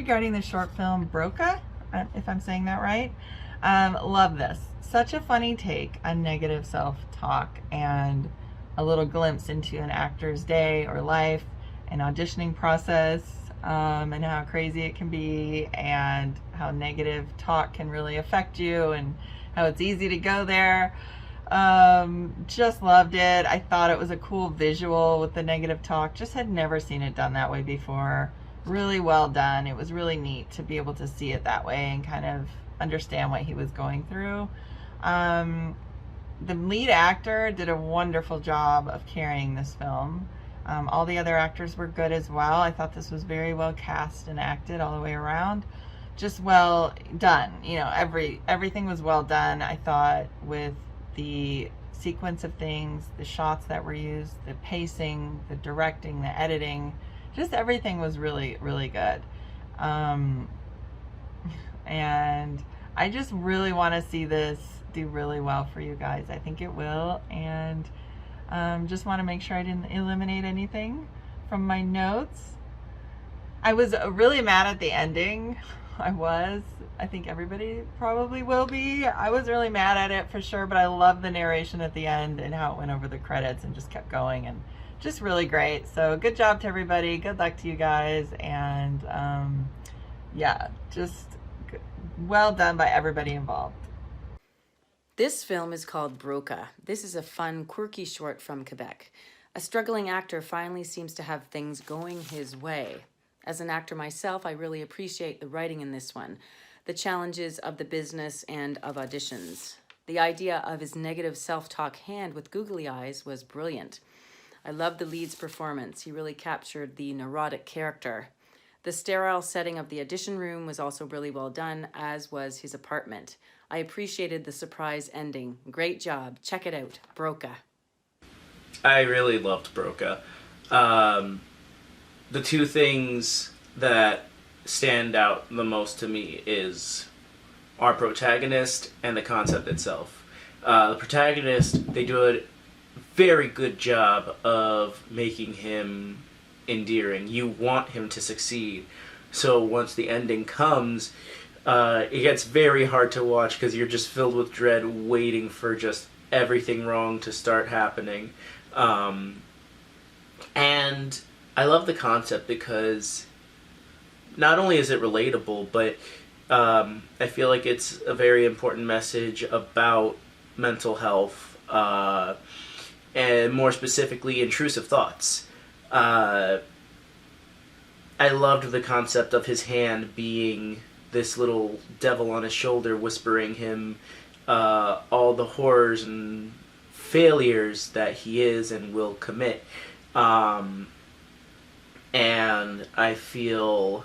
regarding the short film BROCA, if I'm saying that right. Love this. Such a funny take on negative self-talk and a little glimpse into an actor's day or life, an auditioning process, and how crazy it can be, and how negative talk can really affect you, and how it's easy to go there. Just loved it. I thought it was a cool visual with the negative talk. Just had never seen it done that way before. Really well done. It was really neat to be able to see it that way and kind of understand what he was going through. The lead actor did a wonderful job of carrying this film. All the other actors were good as well. I thought this was very well cast and acted all the way around. Just well done. You know, everything was well done. I thought with the sequence of things, the shots that were used, the pacing, the directing, the editing, just everything was really, really good. And I just really want to see this do really well for you guys. I think it will, and just want to make sure I didn't eliminate anything from my notes. I was really mad at the ending. I think everybody probably will be. I was really mad at it for sure, but I love the narration at the end and how it went over the credits and just kept going, and just really great. So good job to everybody. Good luck to you guys. And yeah, just well done by everybody involved. This film is called BROCA. This is a fun, quirky short from Quebec. A struggling actor finally seems to have things going his way. As an actor myself, I really appreciate the writing in this one, the challenges of the business and of auditions. The idea of his negative self-talk hand with googly eyes was brilliant. I loved the lead's performance. He really captured the neurotic character. The sterile setting of the audition room was also really well done, as was his apartment. I appreciated the surprise ending. Great job. Check it out. BROCA. I really loved BROCA. The two things that stand out the most to me is our protagonist and the concept itself. The protagonist, they do a very good job of making him endearing. You want him to succeed. So once the ending comes, it gets very hard to watch because you're just filled with dread, waiting for just everything wrong to start happening. And I love the concept because not only is it relatable, but I feel like it's a very important message about mental health, and more specifically, intrusive thoughts. I loved the concept of his hand being this little devil on his shoulder, whispering him all the horrors and failures that he is and will commit. And I feel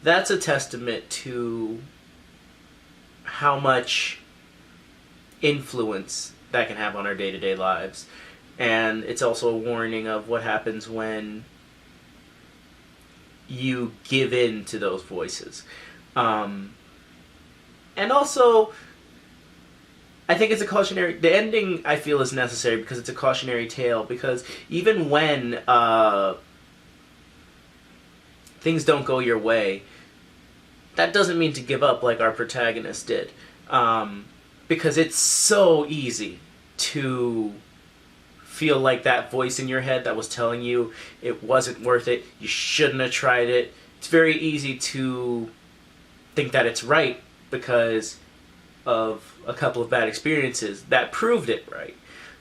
that's a testament to how much influence that can have on our day-to-day lives. And it's also a warning of what happens when you give in to those voices. And also, I think it's a cautionary... The ending, I feel, is necessary because it's a cautionary tale. Because even when things don't go your way, that doesn't mean to give up like our protagonist did. Because it's so easy to feel like that voice in your head that was telling you it wasn't worth it, you shouldn't have tried it. It's very easy to think that it's right because of a couple of bad experiences that proved it right.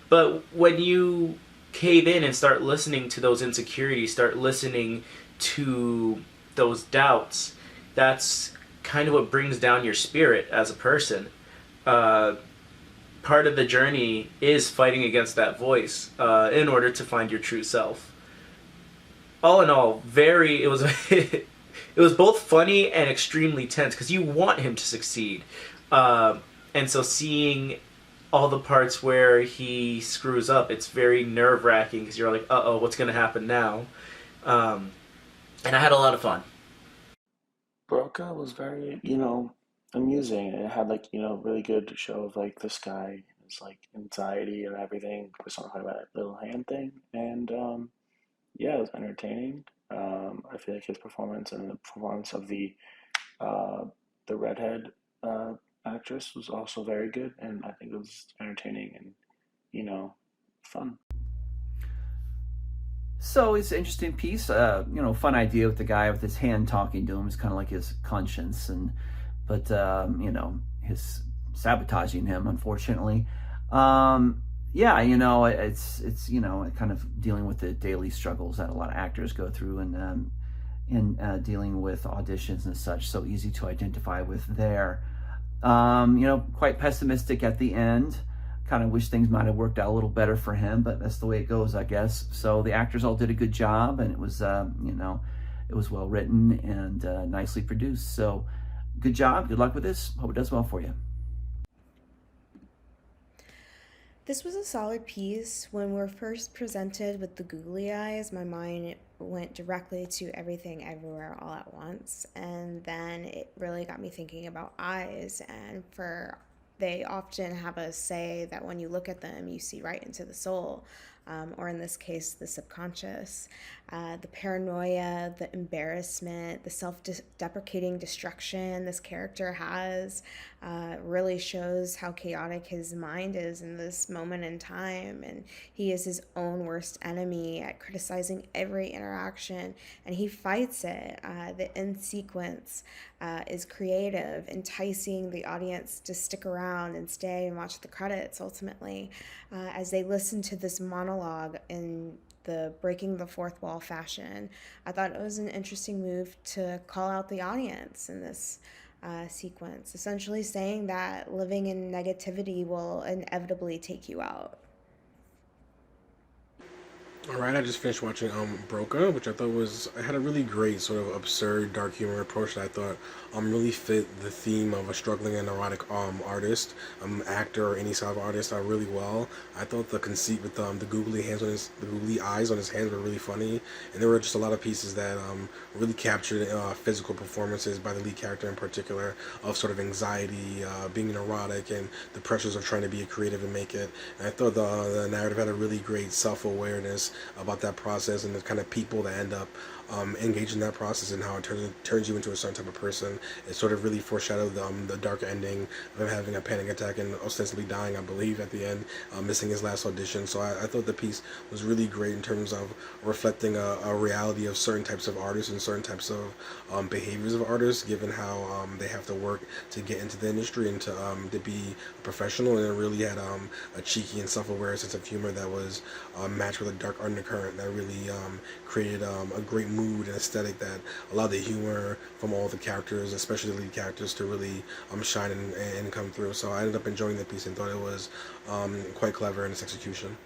But when you cave in and start listening to those insecurities, start listening to those doubts, that's kind of what brings down your spirit as a person. Part of the journey is fighting against that voice in order to find your true self. All in all, it was it was both funny and extremely tense because you want him to succeed. And so seeing all the parts where he screws up, it's very nerve-wracking because you're like, uh-oh, what's going to happen now? And I had a lot of fun. Broca was very, amusing. It had really good show of this guy, his anxiety and everything. We're talking about that little hand thing, and yeah, it was entertaining. I feel like his performance and the performance of uh, the redhead actress was also very good, and I think it was entertaining and fun. So it's an interesting piece. Fun idea with the guy with his hand talking to him. It's kind of like his conscience, but his sabotaging him, unfortunately. Yeah, it's kind of dealing with the daily struggles that a lot of actors go through, and dealing with auditions and such. So easy to identify with there. Quite pessimistic at the end. Kind of wish things might have worked out a little better for him, but that's the way it goes, I guess. So the actors all did a good job, and it was well written and nicely produced. So good job. Good luck with this. Hope it does well for you. This was a solid piece. When we're first presented with the googly eyes, my mind went directly to Everything Everywhere All at Once, and then it really got me thinking about eyes. And they often have us say that when you look at them, you see right into the soul, or in this case, the subconscious. The paranoia, the embarrassment, the self-deprecating destruction this character has really shows how chaotic his mind is in this moment in time. And he is his own worst enemy at criticizing every interaction, and he fights it. The end sequence is creative, enticing the audience to stick around and stay and watch the credits ultimately as they listen to this monologue in the breaking the fourth wall fashion. I thought it was an interesting move to call out the audience in this sequence, essentially saying that living in negativity will inevitably take you out. All right, I just finished watching BROCA, which I thought had a really great sort of absurd, dark humor approach that I thought really fit the theme of a struggling and neurotic artist, actor, or any sort of artist really well. I thought the conceit with the googly eyes on his hands were really funny, and there were just a lot of pieces that really captured physical performances by the lead character in particular of sort of anxiety, being neurotic, and the pressures of trying to be a creative and make it. And I thought the narrative had a really great self-awareness about that process and the kind of people that end up engaged in that process and how it turns you into a certain type of person. It sort of really foreshadowed the dark ending of him having a panic attack and ostensibly dying, I believe, at the end, missing his last audition. So I thought the piece was really great in terms of reflecting a reality of certain types of artists and certain types of behaviors of artists, given how they have to work to get into the industry and to be a professional. And it really had a cheeky and self-aware sense of humor that was matched with a dark undercurrent that really created a great mood and aesthetic that allowed the humor from all the characters, especially the lead characters, to really shine and come through. So I ended up enjoying the piece and thought it was quite clever in its execution.